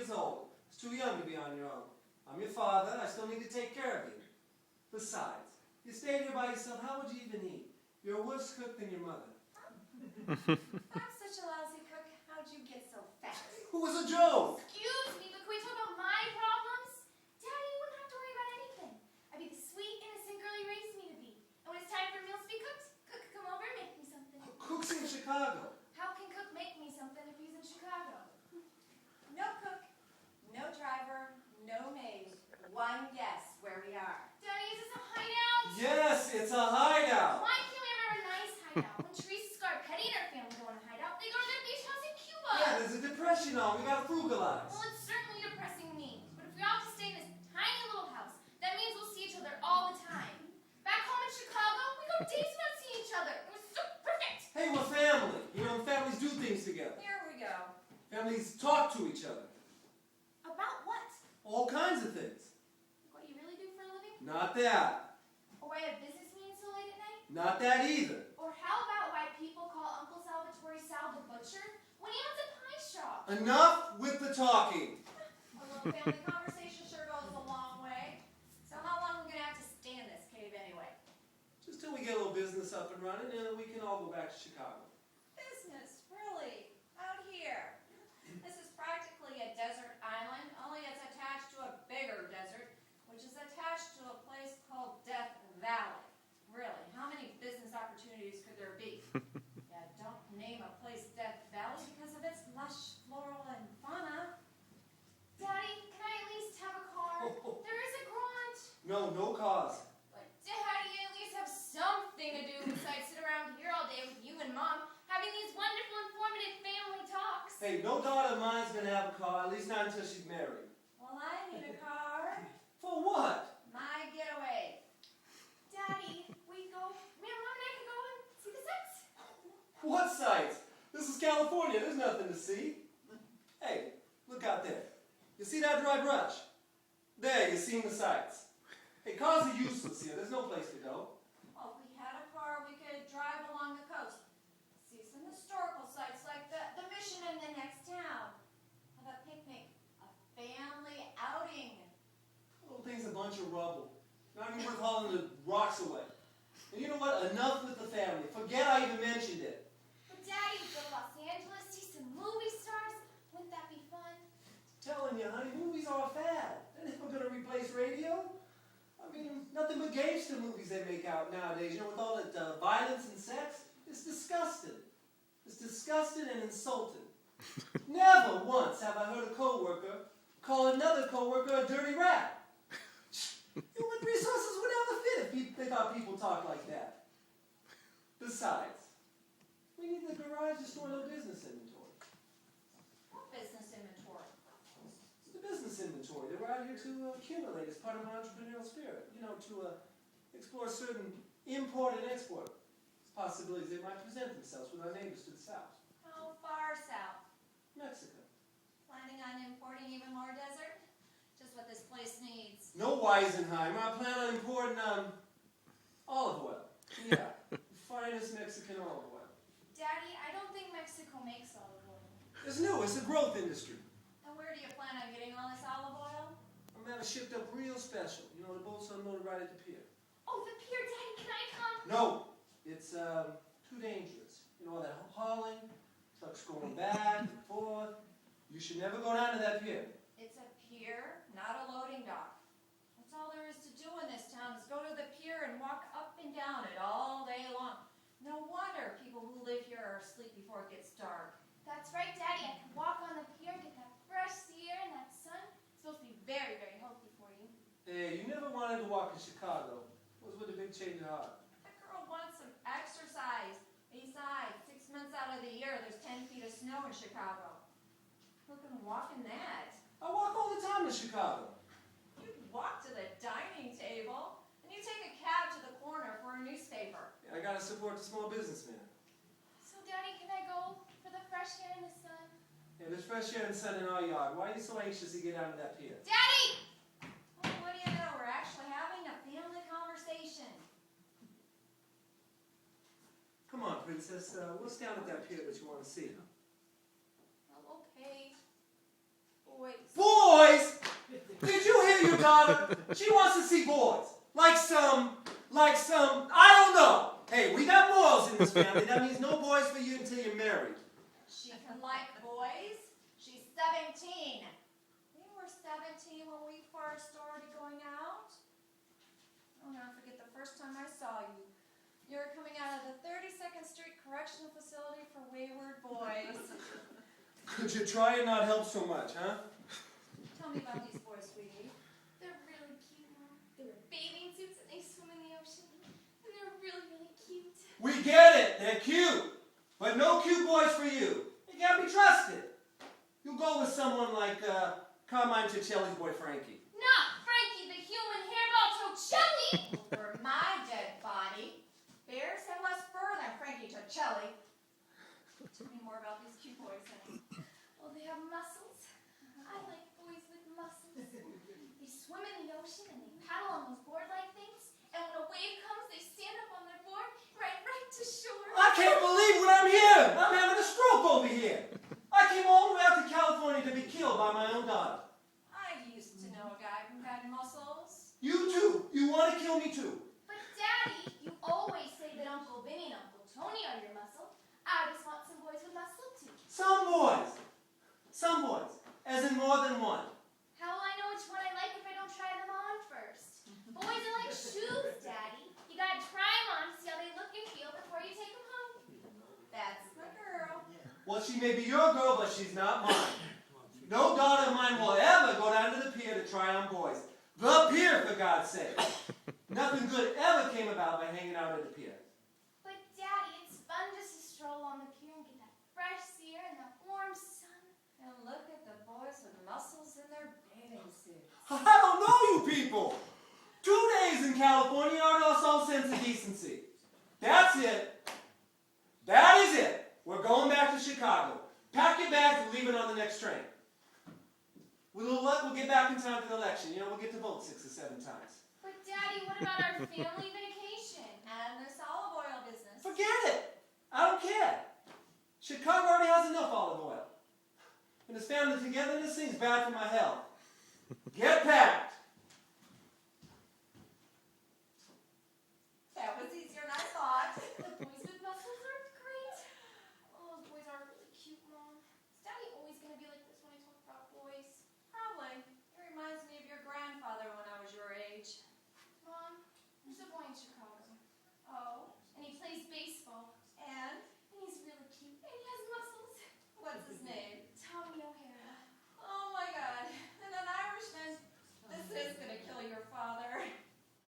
years old. It's too young to be on your own. I'm your father. I still need to take care of you. Besides, you stayed here by yourself. How would you even eat? You're a worse cook than your mother. I'm such a lousy cook. How'd you get so fat? Who was a joke? Excuse me, but can we talk about my problems? Daddy, you wouldn't have to worry about anything. I'd be the sweet, innocent girl you raised me to be. And when it's time for meals to be cooked, Cook could come over and make me something. Cook's in Chicago. How can Cook make me something if he's in Chicago? No cook, no driver, no maid. One guess where we are. Daddy, is this a hideout? Yes, it's a hideout. Why can't we have a nice hideout? When Teresa Scarpetti and her family go on a hideout, they go to their beach house in Cuba. Yeah, there's a depression on. We gotta frugalize. Well, it's certainly depressing me. But if we all have to stay in this tiny little house, that means we'll see each other all the time. Back home in Chicago, we go days without seeing each other. It was so perfect. Hey, we're family. You know, families do things together. Here we go. Families talk to each other. About what? All kinds of things. What you really do for a living? Not that. Or why a business meeting so late at night? Not that either. Or how about why people call Uncle Salvatore Sal the butcher when he owns a pie shop? Enough with the talking. A little family conversation sure goes a long way. So how long are we going to have to stay in this cave anyway? Just till we get a little business up and running, and then we can all go back to Chicago. Business, really? Out here? This is practically a desert island, only it's attached to a bigger desert, which is attached to a place called Death Valley. Really, how many business opportunities could there be? Yeah, don't name a place Death Valley because of its lush floral and fauna. Daddy, can I at least have a car? There is a garage. No cause. But Daddy, at least have something to do besides sit around here all day with you and Mom, having these wonderful, informative family talks. Hey, no daughter of mine's gonna have a car, at least not until she's married. Well, I need a car. For what? My getaway. Daddy, we go. Me and Mom and I can go and see the sights. What sights? This is California, there's nothing to see. Hey, look out there. You see that dry brush? There, you're seeing the sights. Hey, cars are useless here, there's no place to go. Well, if we had a car, we could drive along the coast. See some historical sites like the mission in the next town. Have a picnic. A family outing. The whole thing's a bunch of rubble. Not even worth hauling the rocks away. And you know what? Enough with the family. Forget I even mentioned it. But Daddy, go to Los Angeles, see some movie stars. Wouldn't that be fun? Telling you, honey, movies are a fad. They're never gonna replace radio. I mean, nothing but gangster movies they make out nowadays. You know, with all that violence and sex. It's disgusting. It's disgusting and insulting. Never once have I heard a coworker call another coworker a dirty rat. Human resources would never fit if they thought people talk like that. Besides, we need the garage to store no business inventory. What business inventory? It's the business inventory that we're out here to accumulate as part of our entrepreneurial spirit. You know, to explore certain import and export possibilities that might present themselves with our neighbors to the south. How far south? Mexico. Planning on importing even more desert? Just what this place needs. No Weisenheimer. I plan on importing olive oil. Yeah, finest Mexican olive oil. Daddy, I don't think Mexico makes olive oil. It's new. It's a growth industry. And where do you plan on getting all this olive oil? I'm having it shipped up real special. You know, the boat's unloaded right at the pier. Oh, the pier, Daddy, can I come? No, it's too dangerous. You know, all that hauling, trucks going back and forth. You should never go down to that pier. It's a pier, not a loading dock. That's all there is to do in this town is go to the pier and walk up and down it all day long. No wonder people who live here are asleep before it gets dark. That's right, Daddy. I can walk on the pier, get that fresh sea air and that sun. It's supposed to be very, very healthy for you. Hey, you never wanted to walk in Chicago. What was with a big change of heart? That girl wants some exercise. Besides, 6 months out of the year, there's 10 feet of snow in Chicago. Who can walk in that? I walk all the time in Chicago. You walk to the dining table, and you take a cab to the corner for a newspaper. Yeah, I gotta support the small businessman. So, Daddy, can I go for the fresh air and the sun? Yeah, there's fresh air and sun in our yard. Why are you so anxious to get out of that pier? Daddy! Oh, what do you know? We're actually having a family conversation. Come on, Princess. What's down at that pier that you want to see? Well, okay. Well, boys. Boys? Did you hear your daughter? She wants to see boys. Like some, I don't know. Hey, we got morals in this family. That means no boys for you until you're married. She can like boys. She's 17. We were 17 when we first started going out. I'll never forget the first time I saw you. You were coming out of the 32nd Street Correctional Facility for Wayward Boys. Could you try and not help so much, huh? Tell me about these boys, sweetie. They're really cute, Mom. They wear bathing suits and they swim in the ocean. And they're really, really cute. We get it. They're cute. But no cute boys for you. You can't be trusted. You go with someone like Carmine Ticelli's boy, Frankie. Not Frankie, the human hairball Tocelli! Over my dead body. Bears have less fur than Frankie Ticelli. Tell me more about these cute boys, honey. Well, they have muscles. I like boys with muscles. They swim in the ocean and they paddle on those board-like things. And when a wave comes, they stand up on their board right to shore. I can't believe what I'm hearing. I'm having a stroke over here. I came all the way out to California to be killed by my own daughter. I used to know a guy who had muscles. You too. You want to kill me too. But Daddy, you always say that Uncle Vinny and Uncle Tony are your muscle. I just want some boys with muscle too. Some boys. Some boys. As in more than one. How will I know which one I like if I don't try them on first? Boys are like shoes, Daddy. You gotta try them on to see how they look and feel before you take them home. That's the girl. Well, she may be your girl, but she's not mine. No daughter of mine will ever go down to the pier to try on boys. The pier, for God's sake. Nothing good ever came about by hanging out at the pier. But Daddy, it's fun just to stroll on the pier and get that fresh sea air and that warm sun. And look at the boys with muscles in their bathing suits. I don't know you people. 2 days in California are no sole sense of decency. That's it. That is it. We're going back to Chicago. Pack your bags and leave it on the next train. We'll get back in time for the election. You know, we'll get to vote 6 or 7 times. But Daddy, what about our family vacation? And this olive oil business. Forget it. I don't care. Chicago already has enough olive oil. And this family togetherness thing's bad for my health. Get packed.